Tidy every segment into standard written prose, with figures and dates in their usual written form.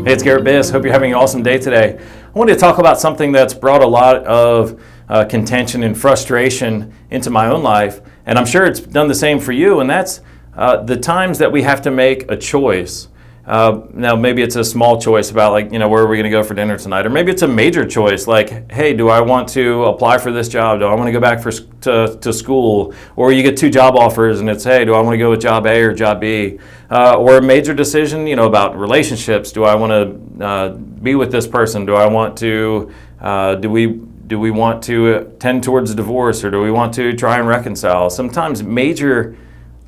Hey, it's Garrett Biss. Hope you're having an awesome day today. I wanted to talk about something that's brought a lot of contention and frustration into my own life, and I'm sure it's done the same for you, and that's the times that we have to make a choice. Now, maybe it's a small choice about where are we going to go for dinner tonight? Or maybe it's a major choice like, hey, do I want to apply for this job? Do I want to go back to school? Or you get two job offers and it's, hey, do I want to go with job A or job B? Or a major decision, about relationships. Do I want to be with this person? Do I want to, do we want to tend towards a divorce, or do we want to try and reconcile? Sometimes major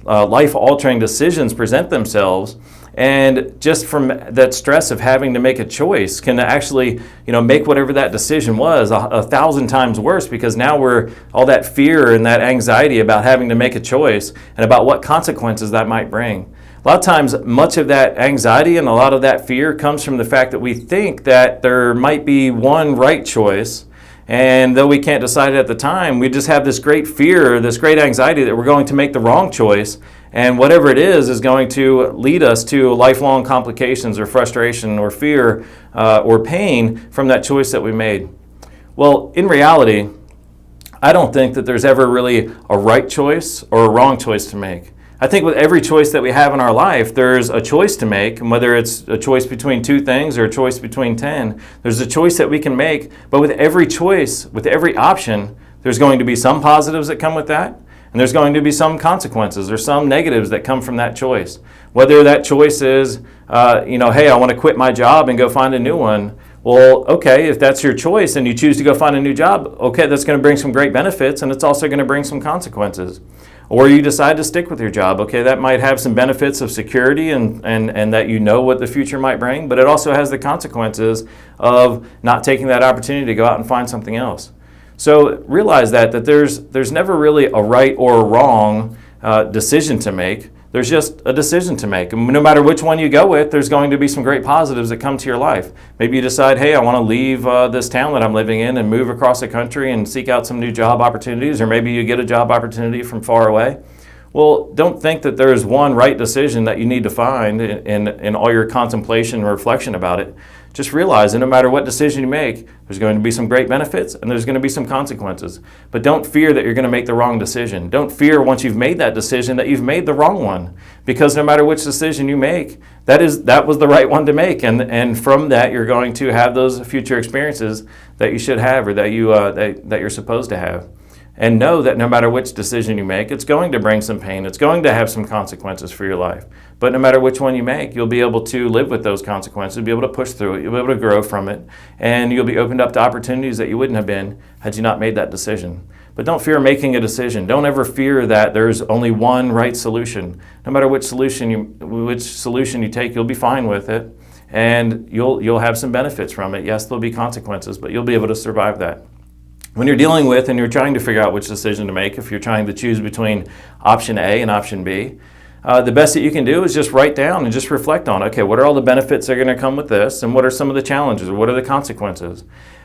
life-altering decisions present themselves, and just from that stress of having to make a choice can actually, make whatever that decision was 1,000 times worse, because now we're all that fear and that anxiety about having to make a choice and about what consequences that might bring. A lot of times, much of that anxiety and a lot of that fear comes from the fact that we think that there might be one right choice, and though we can't decide it at the time, we just have this great fear, this great anxiety that we're going to make the wrong choice, and whatever it is going to lead us to lifelong complications or frustration or fear or pain from that choice that we made. Well, in reality, I don't think that there's ever really a right choice or a wrong choice to make. I think with every choice that we have in our life, there's a choice to make, and whether it's a choice between two things or a choice between 10, there's a choice that we can make. But with every choice, with every option, there's going to be some positives that come with that, and there's going to be some consequences or some negatives that come from that choice. Whether that choice is, hey, I want to quit my job and go find a new one. Well, okay, if that's your choice and you choose to go find a new job, okay, that's going to bring some great benefits, and it's also going to bring some consequences. Or you decide to stick with your job. Okay, that might have some benefits of security and that you know what the future might bring, but it also has the consequences of not taking that opportunity to go out and find something else. So realize that there's never really a right or a wrong decision to make. There's just a decision to make. And no matter which one you go with, there's going to be some great positives that come to your life. Maybe you decide, hey, I want to leave this town that I'm living in and move across the country and seek out some new job opportunities, or maybe you get a job opportunity from far away. Well, don't think that there's one right decision that you need to find in all your contemplation and reflection about it. Just realize that no matter what decision you make, there's going to be some great benefits and there's going to be some consequences. But don't fear that you're going to make the wrong decision. Don't fear once you've made that decision that you've made the wrong one. Because no matter which decision you make, that was the right one to make. And from that, you're going to have those future experiences that you should have, or that you're supposed to have. And know that no matter which decision you make, it's going to bring some pain. It's going to have some consequences for your life. But no matter which one you make, you'll be able to live with those consequences, be able to push through it, you'll be able to grow from it, and you'll be opened up to opportunities that you wouldn't have been had you not made that decision. But don't fear making a decision. Don't ever fear that there's only one right solution. No matter which solution you take, you'll be fine with it, and you'll have some benefits from it. Yes, there'll be consequences, but you'll be able to survive that. When you're dealing with and you're trying to figure out which decision to make, if you're trying to choose between option A and option B, the best that you can do is just write down and just reflect on, okay, what are all the benefits that are going to come with this, and what are some of the challenges, or what are the consequences?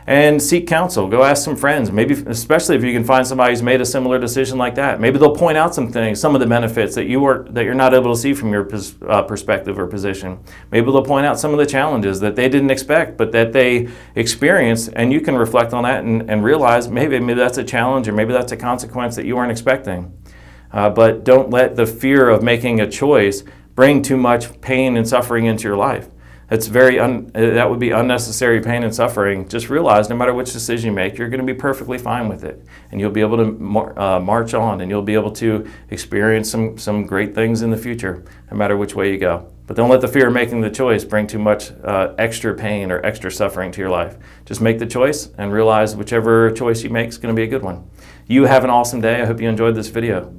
And seek counsel. Go ask some friends, maybe especially if you can find somebody who's made a similar decision like that. Maybe they'll point out some things, some of the benefits that you're not able to see from your perspective or position. Maybe they'll point out some of the challenges that they didn't expect, but that they experienced, and you can reflect on that and realize maybe that's a challenge, or maybe that's a consequence that you weren't expecting. But don't let the fear of making a choice bring too much pain and suffering into your life. That would be unnecessary pain and suffering. Just realize no matter which decision you make, you're going to be perfectly fine with it. And you'll be able to march on, and you'll be able to experience some great things in the future, no matter which way you go. But don't let the fear of making the choice bring too much extra pain or extra suffering to your life. Just make the choice and realize whichever choice you make is going to be a good one. You have an awesome day. I hope you enjoyed this video.